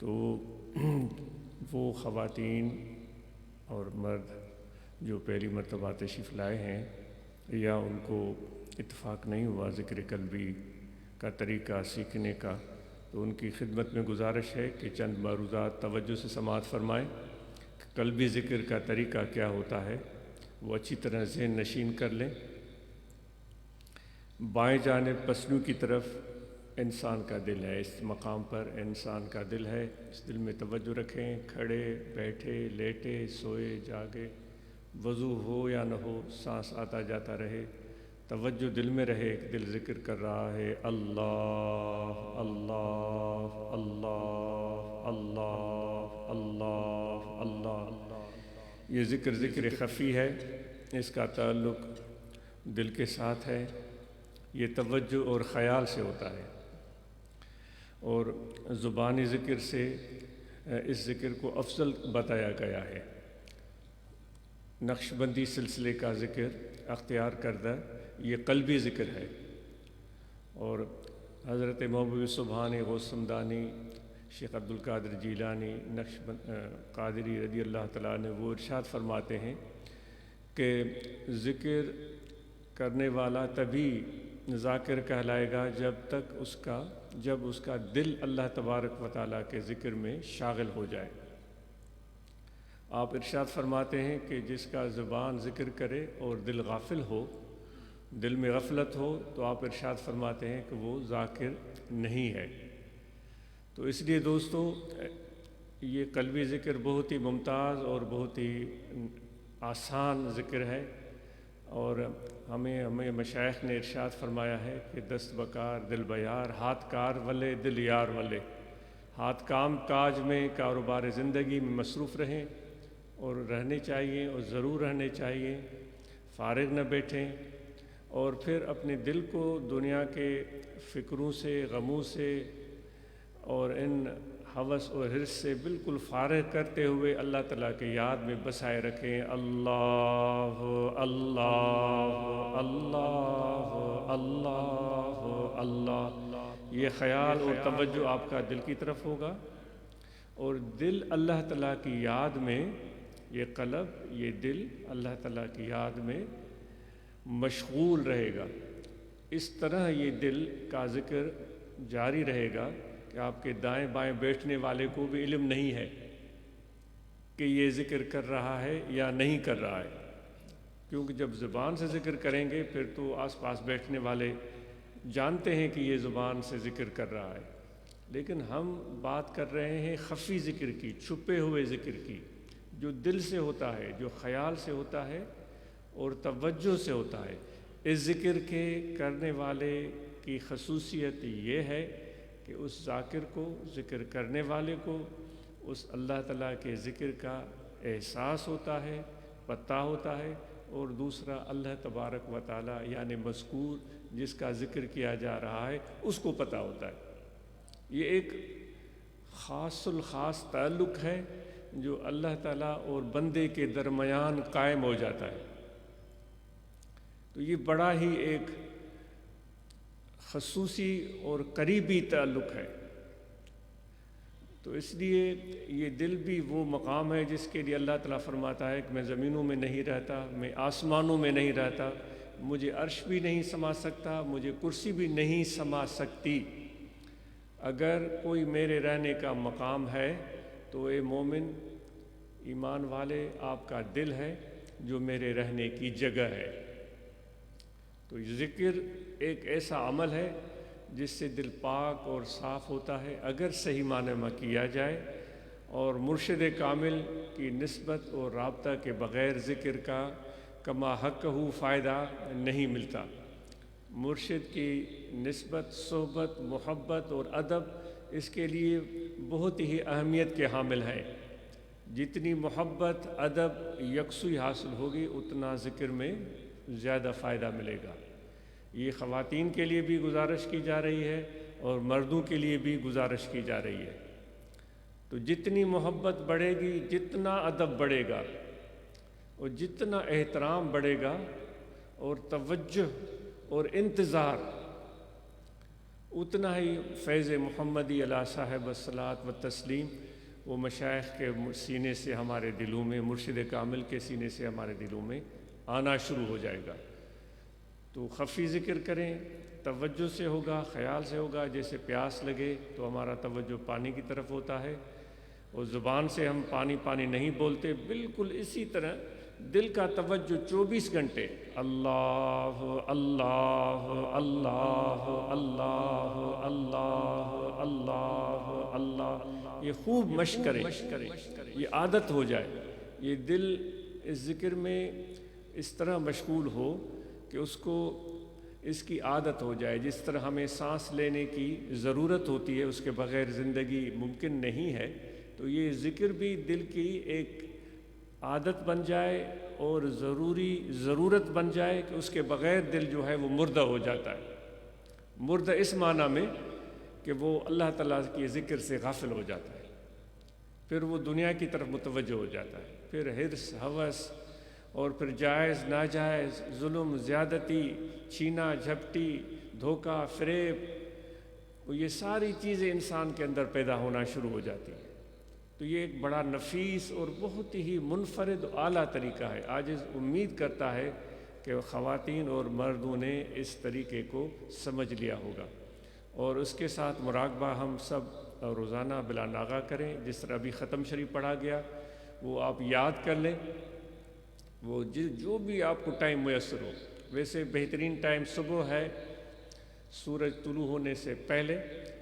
تو وہ خواتین اور مرد جو پہلی مرتبہ تشریف لائے ہیں یا ان کو اتفاق نہیں ہوا ذکر قلبی کا طریقہ سیکھنے کا، تو ان کی خدمت میں گزارش ہے کہ چند معروضات توجہ سے سماعت فرمائیں۔ قلبی ذکر کا طریقہ کیا ہوتا ہے وہ اچھی طرح ذہن نشین کر لیں۔ بائیں جانب پسنو کی طرف انسان کا دل ہے، اس مقام پر انسان کا دل ہے، اس دل میں توجہ رکھیں۔ کھڑے بیٹھے لیٹے سوئے جاگے، وضو ہو یا نہ ہو، سانس آتا جاتا رہے، توجہ دل میں رہے۔ دل ذکر کر رہا ہے اللہ اللہ اللہ اللہ اللہ اللہ۔ یہ ذکر خفی ہے، اس کا تعلق دل کے ساتھ ہے، یہ توجہ اور خیال سے ہوتا ہے، اور زبانی ذکر سے اس ذکر کو افضل بتایا گیا ہے۔ نقشبندی سلسلے کا ذکر اختیار کردہ یہ قلبی ذکر ہے، اور حضرت محبوب سبحانی غوث سمدانی شیخ عبدالقادر جیلانی قادری رضی اللہ تعالیٰ نے وہ ارشاد فرماتے ہیں کہ ذکر کرنے والا تبھی ذاکر کہلائے گا جب اس کا دل اللہ تبارک و تعالیٰ کے ذکر میں شاغل ہو جائے۔ آپ ارشاد فرماتے ہیں کہ جس کا زبان ذکر کرے اور دل غافل ہو، دل میں غفلت ہو، تو آپ ارشاد فرماتے ہیں کہ وہ ذاکر نہیں ہے۔ تو اس لیے دوستو، یہ قلبی ذکر بہت ہی ممتاز اور بہت ہی آسان ذکر ہے، اور ہمیں مشائخ نے ارشاد فرمایا ہے کہ دست بکار دل بیار، ہاتھ کار ولے دل یار ولے۔ ہاتھ کام کاج میں، کاروبار زندگی میں مصروف رہیں، اور رہنے چاہیے، اور ضرور رہنے چاہیے، فارغ نہ بیٹھیں، اور پھر اپنے دل کو دنیا کے فکروں سے، غموں سے اور ان ہوس اور حرص سے بالکل فارغ کرتے ہوئے اللہ تعالیٰ کی یاد میں بسائے رکھیں۔ اللہ اللہ اللہ اللہ اللہ، یہ خیال اور توجہ آپ کا دل کی طرف ہوگا، اور دل اللہ تعالیٰ کی یاد میں، یہ قلب یہ دل اللہ تعالیٰ کی یاد میں مشغول رہے گا۔ اس طرح یہ دل کا ذکر جاری رہے گا کہ آپ کے دائیں بائیں بیٹھنے والے کو بھی علم نہیں ہے کہ یہ ذکر کر رہا ہے یا نہیں کر رہا ہے، کیونکہ جب زبان سے ذکر کریں گے پھر تو آس پاس بیٹھنے والے جانتے ہیں کہ یہ زبان سے ذکر کر رہا ہے، لیکن ہم بات کر رہے ہیں خفی ذکر کی، چھپے ہوئے ذکر کی، جو دل سے ہوتا ہے، جو خیال سے ہوتا ہے اور توجہ سے ہوتا ہے۔ اس ذکر کے کرنے والے کی خصوصیت یہ ہے کہ اس ذاکر کو، ذکر کرنے والے کو، اس اللہ تعالیٰ کے ذکر کا احساس ہوتا ہے، پتہ ہوتا ہے، اور دوسرا اللہ تبارک و تعالیٰ یعنی مذکور جس کا ذکر کیا جا رہا ہے اس کو پتہ ہوتا ہے۔ یہ ایک خاص الخاص تعلق ہے جو اللہ تعالیٰ اور بندے کے درمیان قائم ہو جاتا ہے۔ تو یہ بڑا ہی ایک خصوصی اور قریبی تعلق ہے۔ تو اس لیے یہ دل بھی وہ مقام ہے جس کے لیے اللہ تعالیٰ فرماتا ہے کہ میں زمینوں میں نہیں رہتا، میں آسمانوں میں نہیں رہتا، مجھے عرش بھی نہیں سما سکتا، مجھے کرسی بھی نہیں سما سکتی۔ اگر کوئی میرے رہنے کا مقام ہے تو اے مومن ایمان والے، آپ کا دل ہے جو میرے رہنے کی جگہ ہے۔ تو ذکر ایک ایسا عمل ہے جس سے دل پاک اور صاف ہوتا ہے اگر صحیح معنی میں کیا جائے، اور مرشد کامل کی نسبت اور رابطہ کے بغیر ذکر کا کما حق ہو فائدہ نہیں ملتا۔ مرشد کی نسبت، صحبت، محبت اور ادب اس کے لیے بہت ہی اہمیت کے حامل ہیں۔ جتنی محبت، ادب یکسوئی حاصل ہوگی اتنا ذکر میں زیادہ فائدہ ملے گا۔ یہ خواتین کے لیے بھی گزارش کی جا رہی ہے اور مردوں کے لیے بھی گزارش کی جا رہی ہے۔ تو جتنی محبت بڑھے گی، جتنا ادب بڑھے گا، اور جتنا احترام بڑھے گا، اور توجہ اور انتظار، اتنا ہی فیض محمدی علی صاحب الصلاۃ و تسلیم وہ مشائخ کے سینے سے ہمارے دلوں میں، مرشد کامل کے سینے سے ہمارے دلوں میں آنا شروع ہو جائے گا۔ تو خفی ذکر کریں، توجہ سے ہوگا، خیال سے ہوگا، جیسے پیاس لگے تو ہمارا توجہ پانی کی طرف ہوتا ہے، اور زبان سے ہم پانی پانی نہیں بولتے، بالکل اسی طرح دل کا توجہ 24 گھنٹے اللہ اللہ اللہ اللہ اللہ اللہ اللہ، یہ خوب مشق کریں، یہ عادت ہو جائے، یہ دل اس ذکر میں اس طرح مشغول ہو کہ اس کو اس کی عادت ہو جائے۔ جس طرح ہمیں سانس لینے کی ضرورت ہوتی ہے، اس کے بغیر زندگی ممکن نہیں ہے، تو یہ ذکر بھی دل کی ایک عادت بن جائے اور ضرورت بن جائے کہ اس کے بغیر دل جو ہے وہ مردہ ہو جاتا ہے۔ مردہ اس معنی میں کہ وہ اللہ تعالیٰ کی ذکر سے غافل ہو جاتا ہے، پھر وہ دنیا کی طرف متوجہ ہو جاتا ہے، پھر حرص، ہوس، اور پھر جائز ناجائز، ظلم، زیادتی، چھینا جھپٹی، دھوکہ، فریب، یہ ساری چیزیں انسان کے اندر پیدا ہونا شروع ہو جاتی ہیں۔ تو یہ ایک بڑا نفیس اور بہت ہی منفرد اعلیٰ طریقہ ہے۔ آج امید کرتا ہے کہ خواتین اور مردوں نے اس طریقے کو سمجھ لیا ہوگا، اور اس کے ساتھ مراقبہ ہم سب روزانہ بلا ناغہ کریں۔ جس طرح ابھی ختم شریف پڑھا گیا وہ آپ یاد کر لیں، وہ جو بھی آپ کو ٹائم میسر ہو۔ ویسے بہترین ٹائم صبح ہے، سورج طلوع ہونے سے پہلے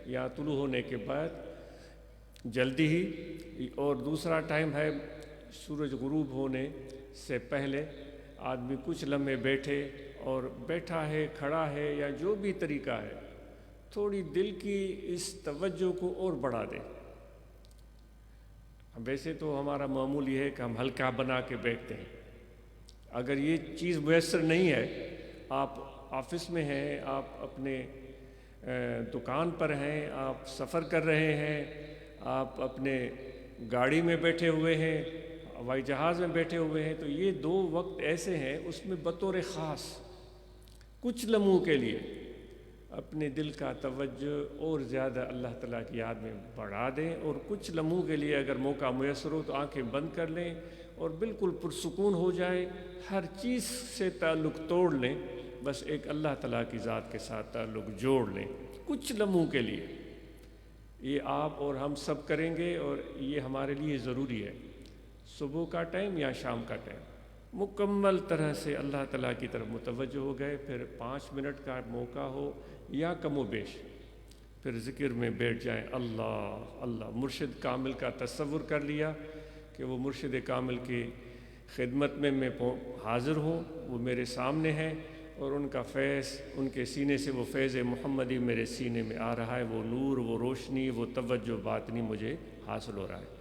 یا طلوع ہونے کے بعد جلدی ہی، اور دوسرا ٹائم ہے سورج غروب ہونے سے پہلے۔ آدمی کچھ لمحے بیٹھے، اور بیٹھا ہے، کھڑا ہے، یا جو بھی طریقہ ہے، تھوڑی دل کی اس توجہ کو اور بڑھا دے۔ ویسے تو ہمارا معمول یہ ہے کہ ہم ہلکا بنا کے بیٹھتے ہیں۔ اگر یہ چیز میسر نہیں ہے، آپ آفس میں ہیں، آپ اپنے دکان پر ہیں، آپ سفر کر رہے ہیں، آپ اپنے گاڑی میں بیٹھے ہوئے ہیں، ہوائی جہاز میں بیٹھے ہوئے ہیں، تو یہ دو وقت ایسے ہیں، اس میں بطور خاص کچھ لمحوں کے لیے اپنے دل کا توجہ اور زیادہ اللہ تعالیٰ کی یاد میں بڑھا دیں، اور کچھ لمحوں کے لیے اگر موقع میسر ہو تو آنکھیں بند کر لیں اور بالکل پرسکون ہو جائے، ہر چیز سے تعلق توڑ لیں، بس ایک اللہ تعالیٰ کی ذات کے ساتھ تعلق جوڑ لیں کچھ لمحوں کے لیے۔ یہ آپ اور ہم سب کریں گے، اور یہ ہمارے لیے ضروری ہے۔ صبح کا ٹائم یا شام کا ٹائم مکمل طرح سے اللہ تعالیٰ کی طرف متوجہ ہو گئے، پھر 5 منٹ کا موقع ہو یا کم و بیش، پھر ذکر میں بیٹھ جائیں۔ اللہ اللہ، مرشد کامل کا تصور کر لیا کہ وہ مرشد کامل کی خدمت میں حاضر ہوں، وہ میرے سامنے ہیں، اور ان کا فیض، ان کے سینے سے وہ فیض محمدی میرے سینے میں آ رہا ہے، وہ نور، وہ روشنی، وہ توجہ باطنی مجھے حاصل ہو رہا ہے۔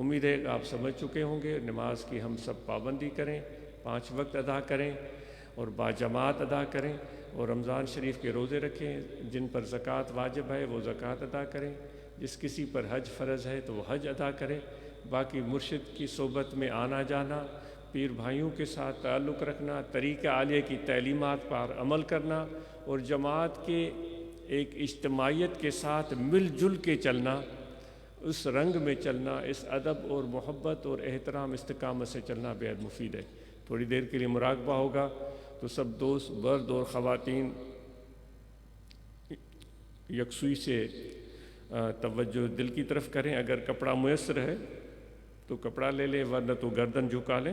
امید ہے کہ آپ سمجھ چکے ہوں گے۔ نماز کی ہم سب پابندی کریں، 5 وقت ادا کریں، اور باجماعت ادا کریں، اور رمضان شریف کے روزے رکھیں۔ جن پر زکوٰۃ واجب ہے وہ زکوٰۃ ادا کریں، جس کسی پر حج فرض ہے تو وہ حج ادا کریں۔ باقی مرشد کی صحبت میں آنا جانا، پیر بھائیوں کے ساتھ تعلق رکھنا، طریقہ عالیہ کی تعلیمات پر عمل کرنا، اور جماعت کے ایک اجتماعیت کے ساتھ مل جل کے چلنا، اس رنگ میں چلنا، اس ادب اور محبت اور احترام استقامت سے چلنا بہت مفید ہے۔ تھوڑی دیر کے لیے مراقبہ ہوگا، تو سب دوست، مرد اور خواتین یکسوئی سے توجہ دل کی طرف کریں۔ اگر کپڑا میسر ہے تو کپڑا لے لیں، ورنہ تو گردن جھکا لیں،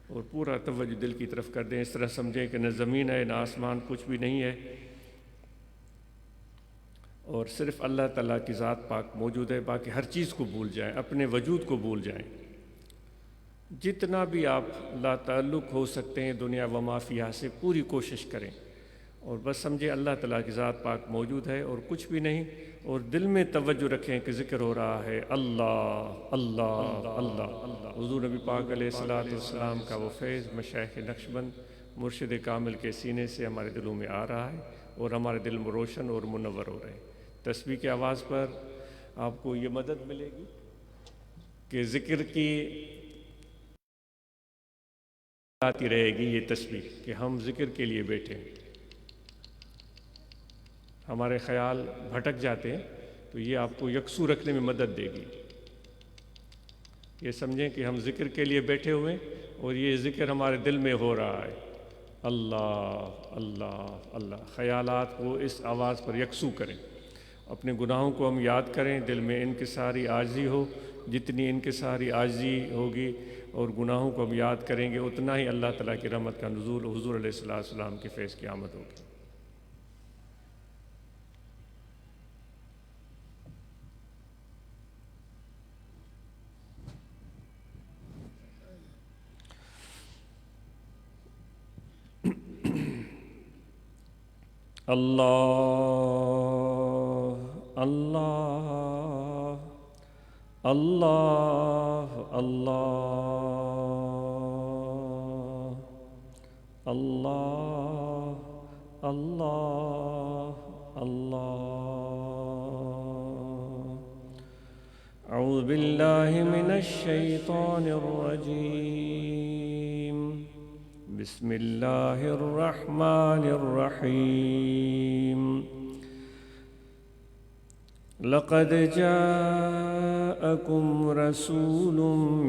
اور پورا توجہ دل کی طرف کر دیں۔ اس طرح سمجھیں کہ نہ زمین ہے نہ آسمان، کچھ بھی نہیں ہے، اور صرف اللہ تعالیٰ کی ذات پاک موجود ہے۔ باقی ہر چیز کو بھول جائیں، اپنے وجود کو بھول جائیں، جتنا بھی آپ لا تعلق ہو سکتے ہیں دنیا و ما فیہا سے پوری کوشش کریں، اور بس سمجھیں اللہ تعالیٰ کی ذات پاک موجود ہے اور کچھ بھی نہیں، اور دل میں توجہ رکھیں کہ ذکر ہو رہا ہے اللہ اللہ اللہ۔ حضور نبی پاک علیہ الصلوۃ والسلام کا وہ فیض مشائخ نقشبند مرشد کامل کے سینے سے ہمارے دلوں میں آ رہا ہے، اور ہمارے دل میں روشن اور منور ہو رہے ہیں۔ تسبیح کی آواز پر آپ کو یہ مدد ملے گی کہ ذکر کی آتی رہے گی یہ تسبیح کہ ہم ذکر کے لیے بیٹھے ہیں۔ ہمارے خیال بھٹک جاتے ہیں تو یہ آپ کو یکسو رکھنے میں مدد دے گی۔ یہ سمجھیں کہ ہم ذکر کے لیے بیٹھے ہوئے اور یہ ذکر ہمارے دل میں ہو رہا ہے، اللہ اللہ اللہ، خیالات کو اس آواز پر یکسو کریں، اپنے گناہوں کو ہم یاد کریں، دل میں انکساری عاجزی ہو، جتنی انکساری عاجزی ہوگی اور گناہوں کو ہم یاد کریں گے اتنا ہی اللہ تعالیٰ کی رحمت کا نزول حضور علیہ السلام کے فیض کی آمد ہوگی۔ اللہ اللہ اللہ اللہ اللہ اللہ اللہ۔ اعوذ باللہ من الشیطان الرجیم، بسم اللہ الرحمن الرحیم۔ لقد جاءكم رسول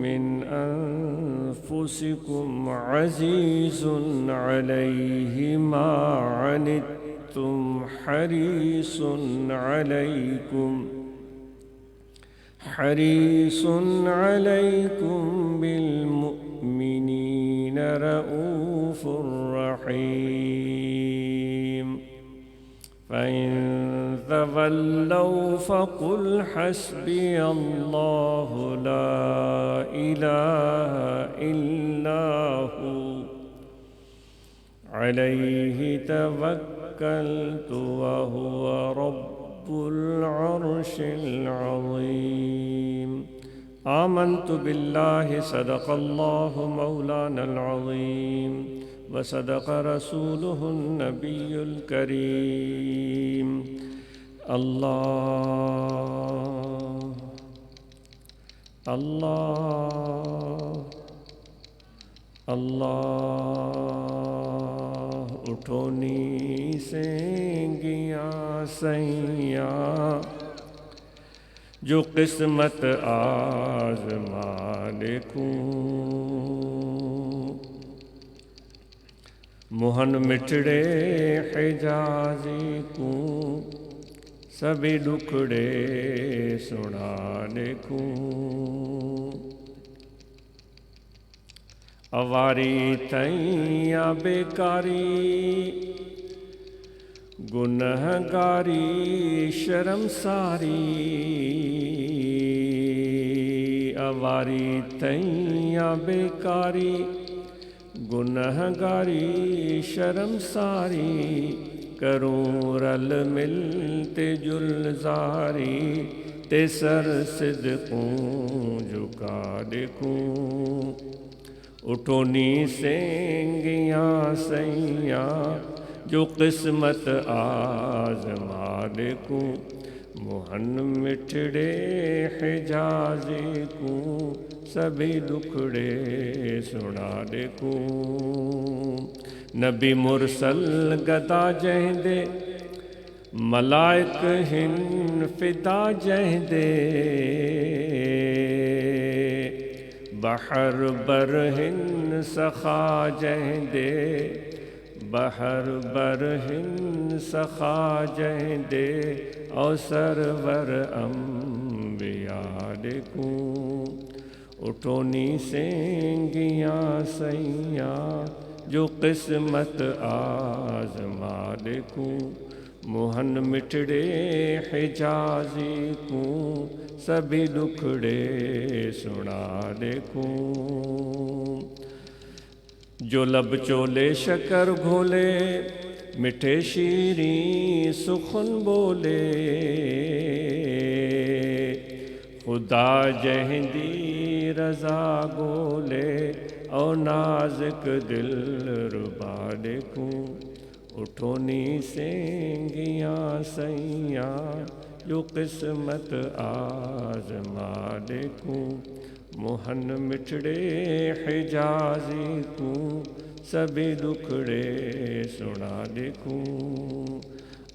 من أنفسكم عزيز عليه ما عنتم حريص عليكم بالمؤمنين رؤوف رحيم۔ فإن تولوا فقل حسبي الله لا إله إلا هو عليه توكلت وهو رب العرش العظيم۔ آمنت بالله صدق الله مولانا العظيم وصدق رسوله النبي الكريم۔ اللہ اللہ اللہ، اٹھو نی سینگیاں سیاں، جو قسمت آزما دیکھوں، موہن مٹڑے حجازی کو، سبھی دکھڑے سنا دیکھوں، اواری تیاں بیکاری گنہگاری شرمساری، اواری تیاں بیکاری گنہگاری شرمساری، کروں رل مل تے جلزاری، تے سر صدقوں جھکا دیکھوں، اٹھو نی سینگیاں سیاں، جو قسمت آزما دیکھوں، موہن مٹھڑے حجازی کو، سبھی دکھڑے سنا دیکھوں، نبی مرسل گدا جہندے، ملائک ہن فدا جہندے، بحر بر ہن سخا جہندے، بحر بر ہن سخا جہندے، او سرور انبیاء دیکھوں، اٹھو نی سینگیاں سیاں، جو قسمت آزما دیکھوں، موہن مٹھڑے حجازی کو، سبھی دکھڑے سنا دیکھوں، جو لب چولے شکر گھولے، میٹھے شیریں سخن بولے، خدا جہندی رضا گولے، او نازک دل ربا دیکھوں، اٹھو نی سینگیاں سیاں، جو قسمت آزما دیکھوں، موہن مٹھڑے حجازی کو، سبھی دکھڑے سنا دیکھوں،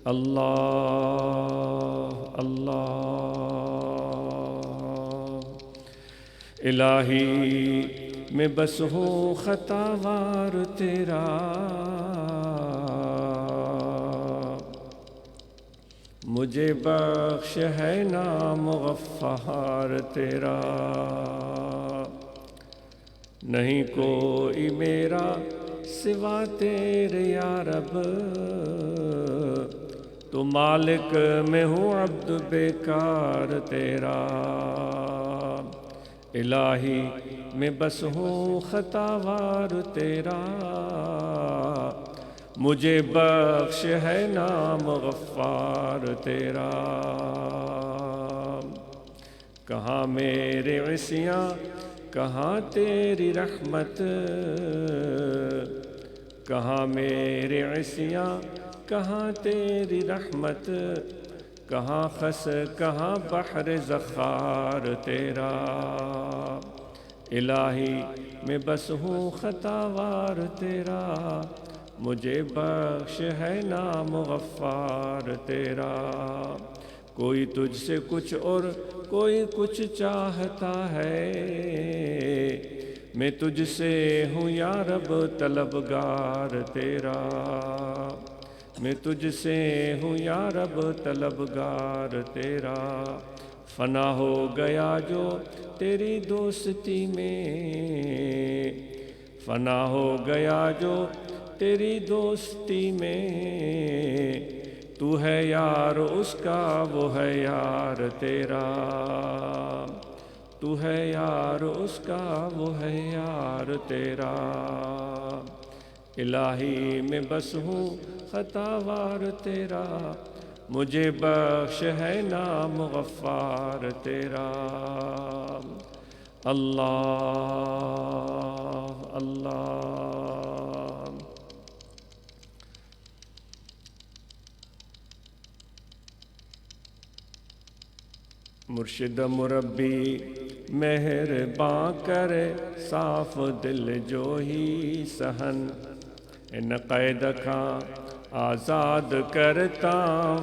اللہ اللہ الہی میں بس ہوں خطا وار تیرا، مجھے بخش ہے نام غفار تیرا، نہیں کوئی میرا سوا تیرے یا رب، تو مالک میں ہوں عبد بیکار تیرا، الہی میں بس ہوں خطا وار تیرا، مجھے بخش ہے نام غفار تیرا، کہاں میرے عصیاں کہاں تیری رحمت، کہاں میرے عصیاں کہاں تیری رحمت، کہاں خس کہاں بحر زخار تیرا، الہی میں بس ہوں خطا وار تیرا، مجھے بخش ہے نام غفار تیرا، کوئی تجھ سے کچھ اور کوئی کچھ چاہتا ہے، میں تجھ سے ہوں یا رب طلبگار تیرا، میں تجھ سے ہوں یا رب طلبگار تیرا، فنا ہو گیا جو تیری دوستی میں، فنا ہو گیا جو تیری دوستی میں، تو ہے یار اس کا وہ ہے یار تیرا، تو ہے یار اس کا وہ ہے یار تیرا، الہی میں بس ہوں خطا وار تیرا، مجھے بخش ہے نام غفار تیرا، اللہ اللہ مرشد مربی مہرباں کرے صاف دل جو ہی سہن، ان قید کھاں آزاد کرتا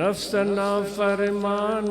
نفس نافرمان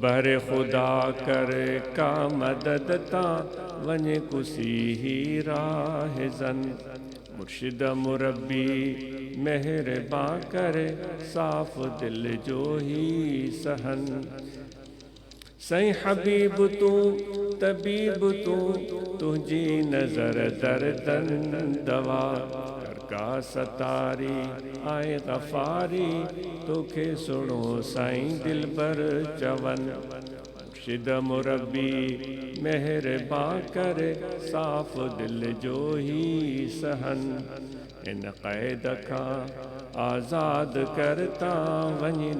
بہر خدا کرے کا مدد تا ونجے کسی ہی راہ زن، مرشد مربی مہرباں کرے صاف دل جو ہی سہن، سائیں حبیب تو طبیب تو تجھی نظر دردن دوا، کر کا ستاری آئے غفاری توکھے سنو سائیں دل بر چون، مرشد مربی مہرباں کرے صاف دل جو ہی سہن، ان قید کھاں آزاد کرتا ونی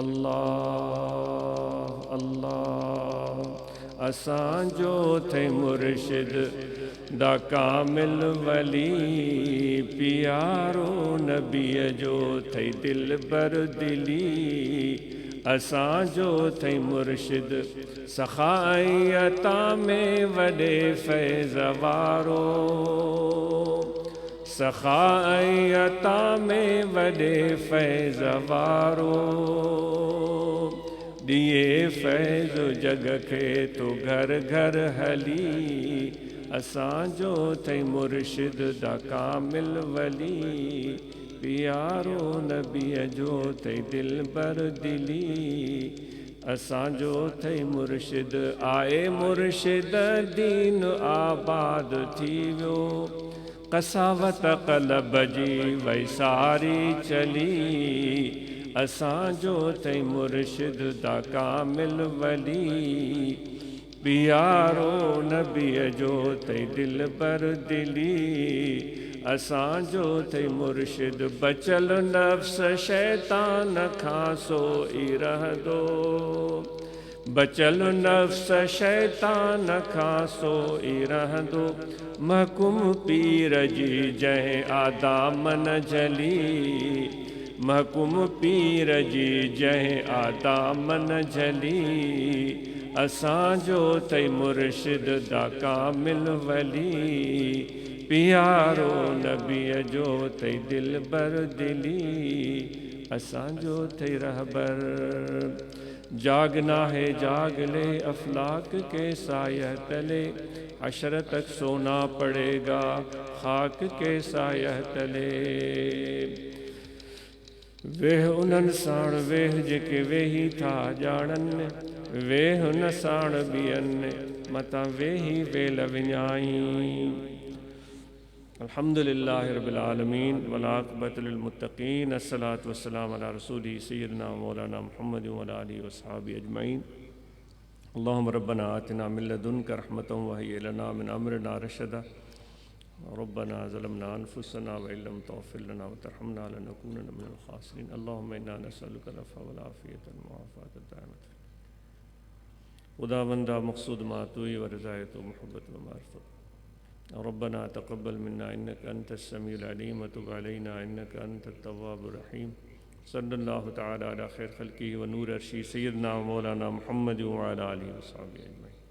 اللہ اللہ اساں جو تھے مرشد دا کامل ولی، پیارو نبی جو تھے دل بر دلی، اساں جو تھے مرشد سخائی عطا میں وڈے فیض وارو، سخائی عطا میں وڈے فیض وارو، دیے فیض جگ کے تو گھر گھر ہلی، اساں جو تھے مرشد دا کامل ولی، پیارو نبی جو تھے دل بر دلی، اساں جو تھے مرشد آئے مرشد دین آباد تھی ویو، قساوت قلب جی ویساری چلی، اساں جو تھے مرشد دا کامل ولی، پیارو نبی جو تھے دل بر دلی، اساں جو تھے مرشد بچل نفس شیطان کھاں سوئی رہ دو، بچل نفس شیطان کھاں سوئی رہ دو، محکم پیر جی جہیں آدام نہ جلی، محکم پیر جی جہیں آتا من جھلی اساں جو تی مرشد دا کامل ولی پیارو نبی جو تی دل بر دلی اساں جو تی رہبر جاگنا ہے جاگ لے افلاک کے سایہ تلے حشر تک سونا پڑے گا خاک کے سایہ تلے ویہ انن ساڑ ویہ جکے ویہی تھا جاڑن ویہ ان ساڑ بیان متا ویہی ویل ونیائیں الحمدللہ رب العالمین والعاقبۃ للمتقین الصلاۃ والسلام علی رسولہ سیدنا مولانا محمد وعلی آلہ وصحبہ اجمعین اللہم ربنا آتنا من لدنک رحمتا وہیئ لنا من امرنا رشدا ربنا ظلمنا انفسنا وان لم تغفر لنا وترحمنا لنكونن من الخاسرین اللہم انا نسألک العفو والعافیۃ والمعافاۃ الدائمۃ خداوندہ مقصود ماتوئی و رضایت و محبت و معرفت ربنا تقبل منا انك انت السميع العليم وتب علينا انك انت التواب الرحيم صلی اللہ تعالی علی خیر خلقہ و نور عرشی سیدنا مولانا محمد وعلی آلہ وصحبہ اجمعین